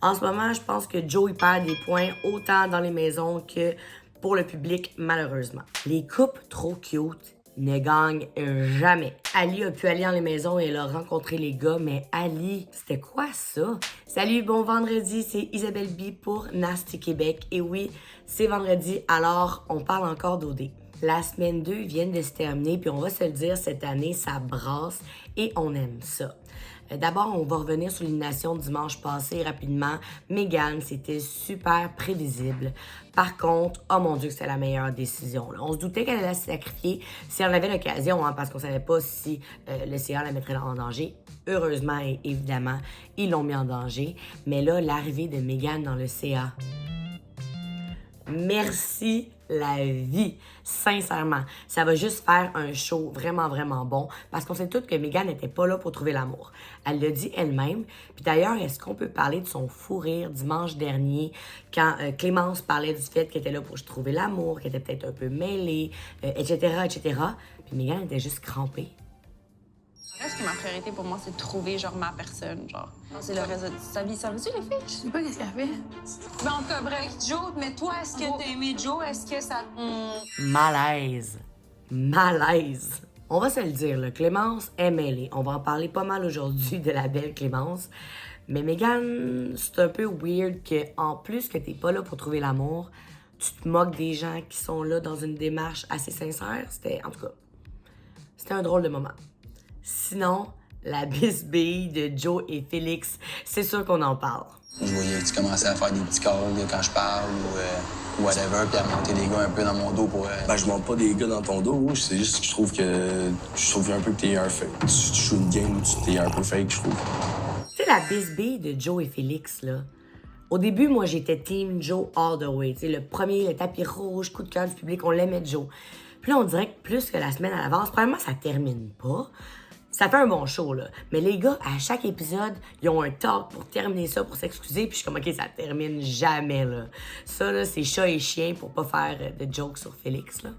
En ce moment, je pense que Joe il perd des points autant dans les maisons que pour le public, malheureusement. Les couples trop cute ne gagnent jamais. Ali a pu aller dans les maisons et elle a rencontré les gars, mais Ali, c'était quoi ça? Salut, bon vendredi, c'est Isabelle B pour Nasty Québec. Et oui, c'est vendredi, alors on parle encore d'OD. La semaine 2 vient de se terminer, puis on va se le dire, cette année, ça brasse et on aime ça. D'abord, on va revenir sur l'élimination dimanche passé rapidement. Megan, c'était super prévisible. Par contre, oh mon Dieu, que c'est la meilleure décision. Là. On se doutait qu'elle allait se sacrifier si on avait l'occasion, hein, parce qu'on savait pas si le CA la mettrait en danger. Heureusement et évidemment, ils l'ont mis en danger. Mais là, l'arrivée de Megan dans le CA... Merci la vie, sincèrement. Ça va juste faire un show vraiment, vraiment bon parce qu'on sait tous que Megan n'était pas là pour trouver l'amour. Elle l'a dit elle-même. Puis d'ailleurs, est-ce qu'on peut parler de son fou rire dimanche dernier quand Clémence parlait du fait qu'elle était là pour trouver l'amour, qu'elle était peut-être un peu mêlée, etc., etc. Puis Megan était juste crampée. Ce que ma priorité pour moi, c'est de trouver, genre, ma personne, genre. C'est le reste de sa vie. Ça veut-tu, les filles? Je sais pas qu'est-ce qu'elle fait. Ben, en tout cas, bref, Joe, mais toi, est-ce que t'as aimé Joe? Est-ce que ça... Malaise. Malaise. On va se le dire, là, Clémence est mêlée. On va en parler pas mal aujourd'hui de la belle Clémence. Mais Megan, c'est un peu weird que, en plus que t'es pas là pour trouver l'amour, tu te moques des gens qui sont là dans une démarche assez sincère. C'était, en tout cas, c'était un drôle de moment. Sinon, la bisbille de Joe et Félix, c'est sûr qu'on en parle. Je voyais que tu commençais à faire des petits calls quand je parle ou whatever, puis à monter des gars un peu dans mon dos pour... Ben, je monte pas des gars dans ton dos, c'est juste que je trouve un peu que t'es un fake. Si tu joues une game, t'es un peu fake, je trouve. Tu sais, la bisbille de Joe et Félix, là. Au début, moi, j'étais team Joe all the way. Tu sais, le premier, le tapis rouge, coup de cœur du public, on l'aimait Joe. Puis là, on dirait que plus que la semaine à l'avance, probablement, ça termine pas. Ça fait un bon show, là. Mais les gars, à chaque épisode, ils ont un talk pour terminer ça, pour s'excuser. Puis je suis comme, OK, ça termine jamais, là. Ça, là, c'est chat et chien pour pas faire de jokes sur Félix, là.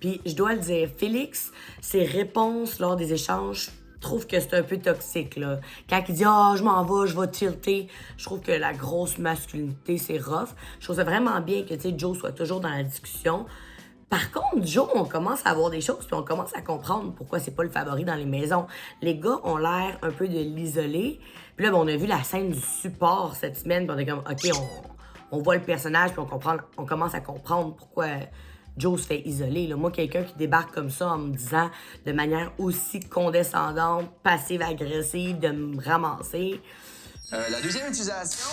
Puis je dois le dire, Félix, ses réponses lors des échanges, je trouve que c'est un peu toxique, là. Quand il dit « Ah, je m'en vais, je vais tilter », je trouve que la grosse masculinité, c'est rough. Je trouve ça vraiment bien que, tu sais, Joe soit toujours dans la discussion. Par contre, Joe, on commence à avoir des choses, puis on commence à comprendre pourquoi c'est pas le favori dans les maisons. Les gars ont l'air un peu de l'isoler. Puis là, ben, on a vu la scène du support cette semaine, puis on est comme, OK, on voit le personnage, puis on commence à comprendre pourquoi Joe se fait isoler. Là. Moi, quelqu'un qui débarque comme ça en me disant de manière aussi condescendante, passive-agressive, de me ramasser... La deuxième utilisation,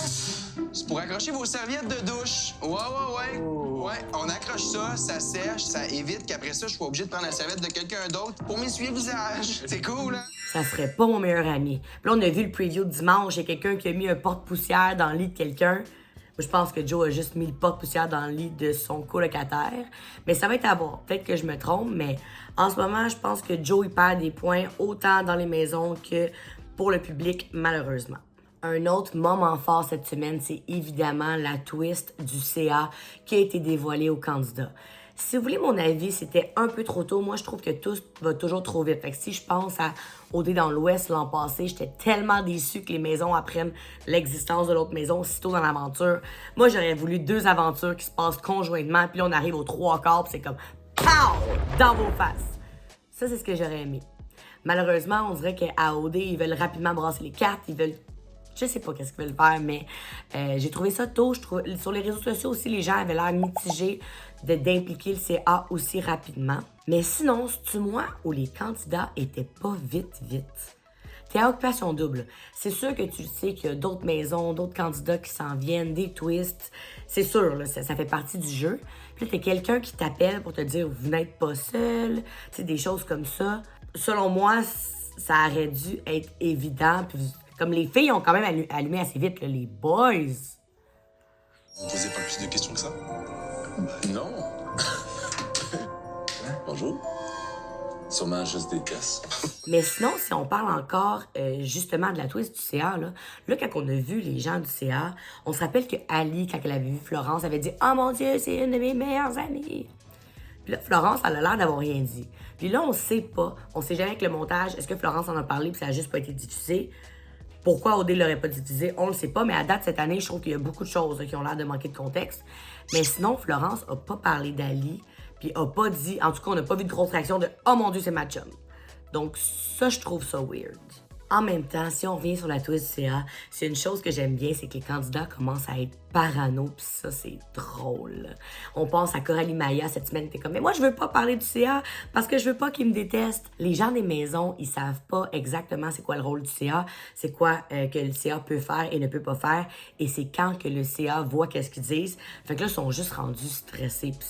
c'est pour accrocher vos serviettes de douche. Ouais. Ouais, on accroche ça, ça sèche, ça évite qu'après ça, je sois obligé de prendre la serviette de quelqu'un d'autre pour m'essuyer le visage. C'est cool, hein? Ça serait pas mon meilleur ami. Puis là, on a vu le preview de dimanche, il y a quelqu'un qui a mis un porte-poussière dans le lit de quelqu'un. Moi, je pense que Joe a juste mis le porte-poussière dans le lit de son colocataire. Mais ça va être à voir. Peut-être que je me trompe, mais en ce moment, je pense que Joe, il perd des points autant dans les maisons que pour le public, malheureusement. Un autre moment fort cette semaine, c'est évidemment la twist du CA qui a été dévoilée aux candidats. Si vous voulez mon avis, c'était un peu trop tôt. Moi, je trouve que tout va toujours trop vite. Fait que si je pense à OD dans l'Ouest l'an passé, j'étais tellement déçue que les maisons apprennent l'existence de l'autre maison aussitôt dans l'aventure. Moi, j'aurais voulu 2 aventures qui se passent conjointement, puis là, on arrive aux 3 quarts, puis c'est comme POW! Dans vos faces. Ça, c'est ce que j'aurais aimé. Malheureusement, on dirait qu'à OD, ils veulent rapidement brasser les cartes, ils veulent... Je sais pas qu'est-ce qu'ils veulent faire, mais j'ai trouvé ça tôt. Sur les réseaux sociaux aussi, les gens avaient l'air mitigés d'impliquer le CA aussi rapidement. Mais sinon, c'est-tu moi ou les candidats étaient pas vite? T'es à occupation double. C'est sûr que tu sais qu'il y a d'autres maisons, d'autres candidats qui s'en viennent, des twists. C'est sûr, là, ça fait partie du jeu. Puis là, t'as quelqu'un qui t'appelle pour te dire « Vous n'êtes pas seul », tu sais, des choses comme ça. Selon moi, ça aurait dû être évident. Puis, comme les filles ont quand même allumé assez vite, là, les boys. Vous posez pas plus de questions que ça? Non. Bonjour. Sûrement juste des tests. Mais sinon, si on parle encore justement de la twist du CA, là, quand on a vu les gens du CA, on se rappelle que Ali, quand elle avait vu Florence, avait dit « Oh mon Dieu, c'est une de mes meilleures amies! » Puis là, Florence, elle a l'air d'avoir rien dit. Puis là, on sait pas, on sait jamais avec le montage, est-ce que Florence en a parlé puis ça a juste pas été diffusé? Pourquoi OD l'aurait pas diffusé, on le sait pas, mais à date, cette année, je trouve qu'il y a beaucoup de choses là, qui ont l'air de manquer de contexte. Mais sinon, Florence a pas parlé d'Ali, puis a pas dit, en tout cas, on n'a pas vu de grosse réaction de « Oh mon Dieu, c'est ma chum ». Donc ça, je trouve ça weird. En même temps, si on revient sur la twist du CA, c'est une chose que j'aime bien, c'est que les candidats commencent à être parano, pis ça, c'est drôle. On pense à Coralie Maya cette semaine, t'es comme « Mais moi, je veux pas parler du CA parce que je veux pas qu'ils me détestent. » Les gens des maisons, ils savent pas exactement c'est quoi le rôle du CA, c'est quoi que le CA peut faire et ne peut pas faire, et c'est quand que le CA voit qu'est-ce qu'ils disent. Fait que là, ils sont juste rendus stressés, pis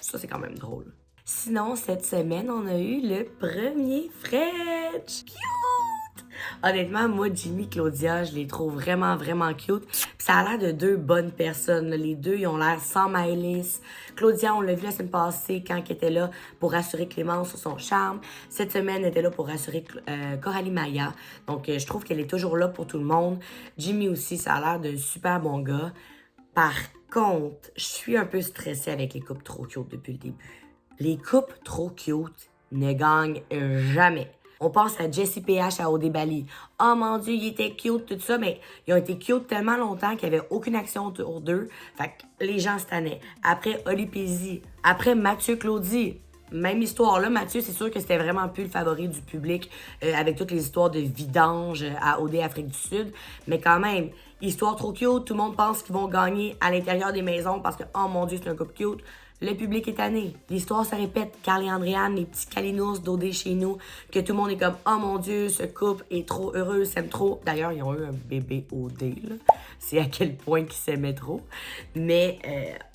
ça, c'est quand même drôle. Sinon, cette semaine, on a eu le premier French. Cute! Honnêtement, moi, Jimmy et Claudia, je les trouve vraiment, vraiment cute. Puis ça a l'air de deux bonnes personnes. Là. Les deux, ils ont l'air sans malice. Claudia, on l'a vu la semaine passée quand elle était là pour rassurer Clémence sur son charme. Cette semaine, elle était là pour rassurer Coralie Maya. Donc, je trouve qu'elle est toujours là pour tout le monde. Jimmy aussi, ça a l'air d'un super bon gars. Par contre, je suis un peu stressée avec les couples trop cute depuis le début. Les couples trop cute ne gagnent jamais. On pense à Jessie PH à OD Bali. Oh mon Dieu, il était cute, tout ça, mais ils ont été cute tellement longtemps qu'il n'y avait aucune action autour d'eux. Fait que les gens se tannaient. Après Oli Pézy, après Mathieu Claudie. Même histoire là, Mathieu, c'est sûr que c'était vraiment plus le favori du public avec toutes les histoires de vidange à OD Afrique du Sud. Mais quand même, histoire trop cute, tout le monde pense qu'ils vont gagner à l'intérieur des maisons parce que, oh mon Dieu, c'est un couple cute. Le public est tanné. L'histoire se répète. Carl et Andréane, les petits calinours d'OD chez nous, que tout le monde est comme « Oh mon Dieu, ce couple est trop heureux, s'aime trop. » D'ailleurs, ils ont eu un bébé OD, là. C'est à quel point qu'ils s'aimaient trop. Mais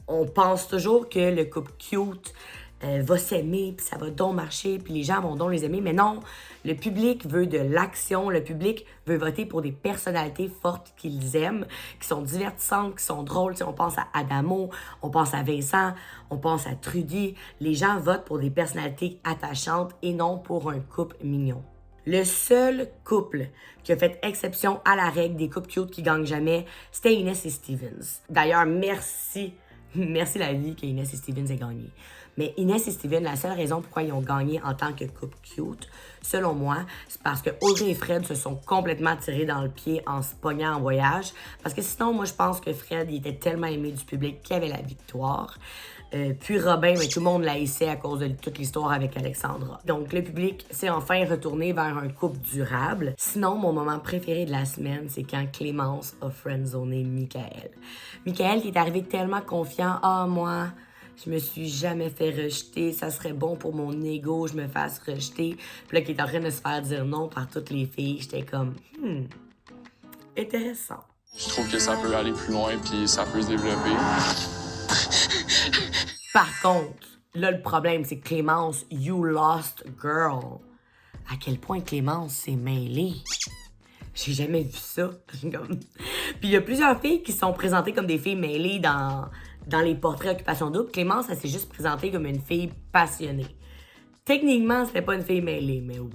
on pense toujours que le couple cute va s'aimer, puis ça va donc marcher, puis les gens vont donc les aimer. Mais non, le public veut de l'action, le public veut voter pour des personnalités fortes qu'ils aiment, qui sont divertissantes, qui sont drôles. T'sais, on pense à Adamo, on pense à Vincent, on pense à Trudy. Les gens votent pour des personnalités attachantes et non pour un couple mignon. Le seul couple qui a fait exception à la règle des couples cute qui gagnent jamais, c'était Inès et Stevens. D'ailleurs, merci la vie qu'Inès et Stevens aient gagné. Mais Inès et Steven, la seule raison pourquoi ils ont gagné en tant que couple cute, selon moi, c'est parce que Audrey et Fred se sont complètement tirés dans le pied en se pognant en voyage. Parce que sinon, moi, je pense que Fred, il était tellement aimé du public qu'il avait la victoire. Puis Robin, mais tout le monde l'a haïssé à cause de toute l'histoire avec Alexandra. Donc, le public s'est enfin retourné vers un couple durable. Sinon, mon moment préféré de la semaine, c'est quand Clémence a friendzoné Michael. Michael qui est arrivé tellement confiant. « Ah, moi... je me suis jamais fait rejeter, ça serait bon pour mon ego, je me fasse rejeter. » Puis là, qui est en train de se faire dire non par toutes les filles, j'étais comme, intéressant. Je trouve que ça peut aller plus loin puis ça peut se développer. Par contre, là, le problème, c'est que Clémence, you lost girl. À quel point Clémence s'est mêlée. J'ai jamais vu ça. Puis il y a plusieurs filles qui se sont présentées comme des filles mêlées dans les portraits Occupation Double. Clémence, elle s'est juste présentée comme une fille passionnée. Techniquement, c'était pas une fille mêlée, mais oui.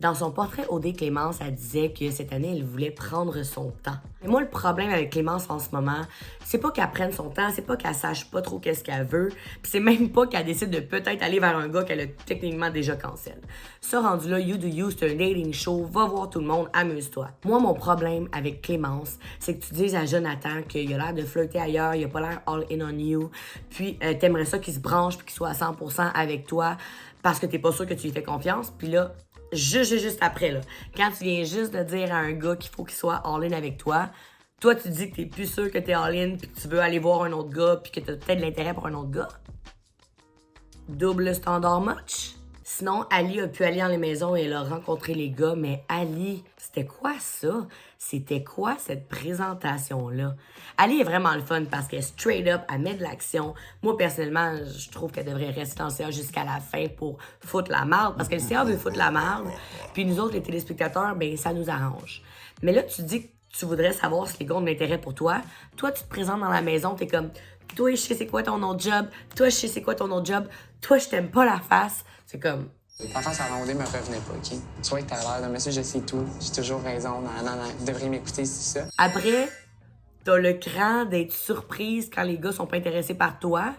Dans son portrait OD, Clémence, elle disait que cette année, elle voulait prendre son temps. Et moi, le problème avec Clémence en ce moment, c'est pas qu'elle prenne son temps, c'est pas qu'elle sache pas trop qu'est-ce qu'elle veut, puis c'est même pas qu'elle décide de peut-être aller vers un gars qu'elle a techniquement déjà cancel. Ça, rendu là, you do you, c'est un dating show, va voir tout le monde, amuse-toi. Moi, mon problème avec Clémence, c'est que tu dises à Jonathan qu'il a l'air de flirter ailleurs, il a pas l'air all in on you, puis t'aimerais ça qu'il se branche puis qu'il soit à 100% avec toi parce que t'es pas sûr que tu lui fais confiance, puis là, juste après, là, quand tu viens juste de dire à un gars qu'il faut qu'il soit all-in avec toi, toi, tu dis que t'es plus sûr que t'es all-in puis que tu veux aller voir un autre gars puis que t'as peut-être de l'intérêt pour un autre gars. Double standard match. Sinon, Ali a pu aller dans les maisons et elle a rencontré les gars, mais Ali, c'était quoi ça? C'était quoi cette présentation-là? Ali est vraiment le fun parce qu'elle straight up, elle met de l'action. Moi, personnellement, je trouve qu'elle devrait rester dans le CA jusqu'à la fin pour foutre la marde, parce que le CA veut foutre la marde, puis nous autres, les téléspectateurs, ben ça nous arrange. Mais là, tu dis que tu voudrais savoir si les gars ont de l'intérêt pour toi. Toi, tu te présentes dans la maison, t'es comme, toi, je sais c'est quoi ton autre job, toi, je sais c'est quoi ton autre job, toi, je t'aime pas la face. C'est comme... La face à l'ondée me revenait pas, OK? Tu vois que t'as l'air d'un monsieur, je sais tout. J'ai toujours raison. Non, vous devriez m'écouter, c'est ça. Après, t'as le cran d'être surprise quand les gars sont pas intéressés par toi.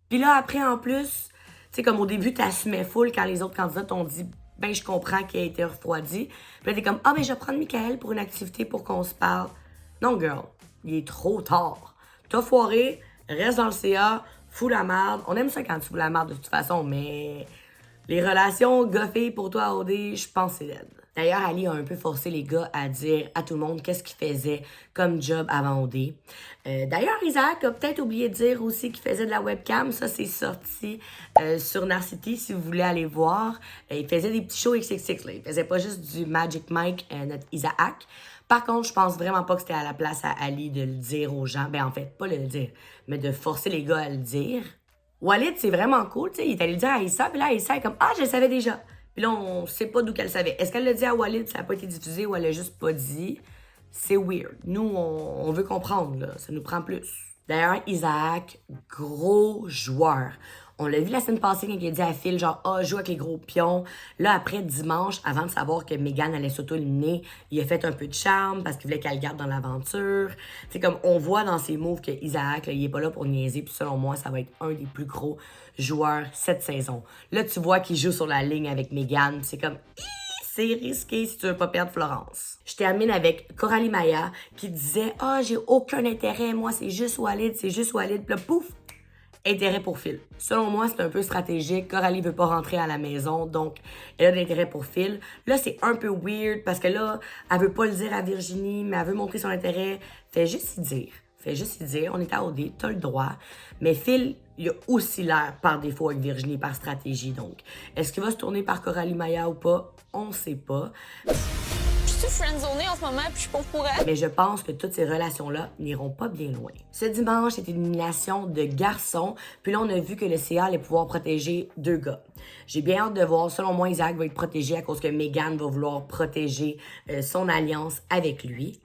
Puis là, après, en plus, tu sais, comme au début, t'assumais full quand les autres candidats t'ont dit ben je comprends qu'elle ait été refroidie. Puis là, t'es comme, ah, ben je vais prendre Michael pour une activité pour qu'on se parle. Non, girl, il est trop tard. T'as foiré, reste dans le CA, fous la merde. On aime ça quand tu fous la merde de toute façon, mais les relations gars-filles pour toi, OD, je pense que c'est laide. D'ailleurs, Ali a un peu forcé les gars à dire à tout le monde qu'est-ce qu'ils faisaient comme job avant OD. D'ailleurs, Isaac a peut-être oublié de dire aussi qu'il faisait de la webcam. Ça, c'est sorti sur Narcity, si vous voulez aller voir. Il faisait des petits shows XXX, là. Il faisait pas juste du Magic Mike, notre Isaac. Par contre, je pense vraiment pas que c'était à la place à Ali de le dire aux gens. Ben, en fait, pas le dire, mais de forcer les gars à le dire. Walid, c'est vraiment cool, tu sais. Il est allé le dire à Issa, puis là, Issa est comme, ah, je le savais déjà. Puis là, on sait pas d'où qu'elle savait. Est-ce qu'elle l'a dit à Walid, ça n'a pas été diffusé, ou elle l'a juste pas dit? C'est weird. Nous, on veut comprendre, là. Ça nous prend plus. D'ailleurs, Isaac, gros joueur. On l'a vu la semaine passée quand il a dit à Phil, genre, ah, joue avec les gros pions. Là, après, dimanche, avant de savoir que Megan allait s'auto-éliminer, il a fait un peu de charme parce qu'il voulait qu'elle le garde dans l'aventure. C'est comme, on voit dans ses moves que Isaac, là, il est pas là pour niaiser. Puis selon moi, ça va être un des plus gros joueurs cette saison. Là, tu vois qu'il joue sur la ligne avec Megan. C'est comme, c'est risqué si tu veux pas perdre Florence. Je termine avec Coralie Maya qui disait, ah, j'ai aucun intérêt. Moi, c'est juste Walid, c'est juste Walid. Puis là, pouf! Intérêt pour Phil. Selon moi, c'est un peu stratégique. Coralie veut pas rentrer à la maison, donc elle a de l'intérêt pour Phil. Là, c'est un peu weird parce que là, elle veut pas le dire à Virginie, mais elle veut montrer son intérêt. Fais juste y dire. Fais juste y dire. On est à OD, t'as le droit. Mais Phil, il a aussi l'air par défaut avec Virginie, par stratégie. Donc, est-ce qu'il va se tourner par Coralie Maya ou pas? On sait pas. Je suis friendzonée en ce moment, puis je suis pas pour elle. Mais je pense que toutes ces relations-là n'iront pas bien loin. Ce dimanche, c'était une élimination de garçons. Puis là, on a vu que le CA allait pouvoir protéger 2 gars. J'ai bien hâte de voir. Selon moi, Isaac va être protégé à cause que Megan va vouloir protéger son alliance avec lui.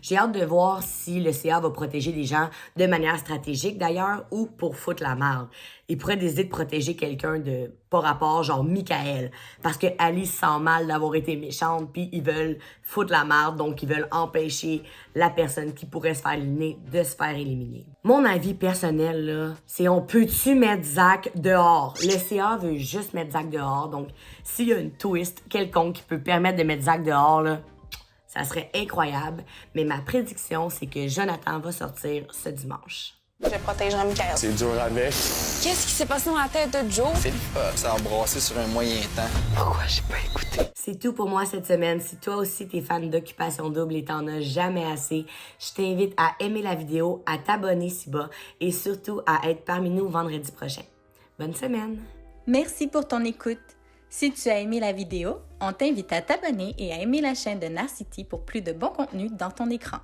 J'ai hâte de voir si le CA va protéger des gens de manière stratégique d'ailleurs ou pour foutre la merde. Il pourrait décider de protéger quelqu'un de pas rapport, genre Michael, parce que Ali se sent mal d'avoir été méchante, puis ils veulent foutre la merde, donc ils veulent empêcher la personne qui pourrait se faire éliminer de se faire éliminer. Mon avis personnel, là, c'est on peut-tu mettre Zach dehors? Le CA veut juste mettre Zach dehors, donc s'il y a une twist quelconque qui peut permettre de mettre Zach dehors, là, ça serait incroyable, mais ma prédiction, c'est que Jonathan va sortir ce dimanche. Je protégerai Michael. C'est dur avec. Qu'est-ce qui s'est passé dans la tête de Joe? Philippe, ça a brassé sur un moyen temps. Pourquoi j'ai pas écouté? C'est tout pour moi cette semaine. Si toi aussi t'es fan d'Occupation Double et t'en as jamais assez, je t'invite à aimer la vidéo, à t'abonner si bas et surtout à être parmi nous vendredi prochain. Bonne semaine! Merci pour ton écoute. Si tu as aimé la vidéo, on t'invite à t'abonner et à aimer la chaîne de Narcity pour plus de bons contenus dans ton écran.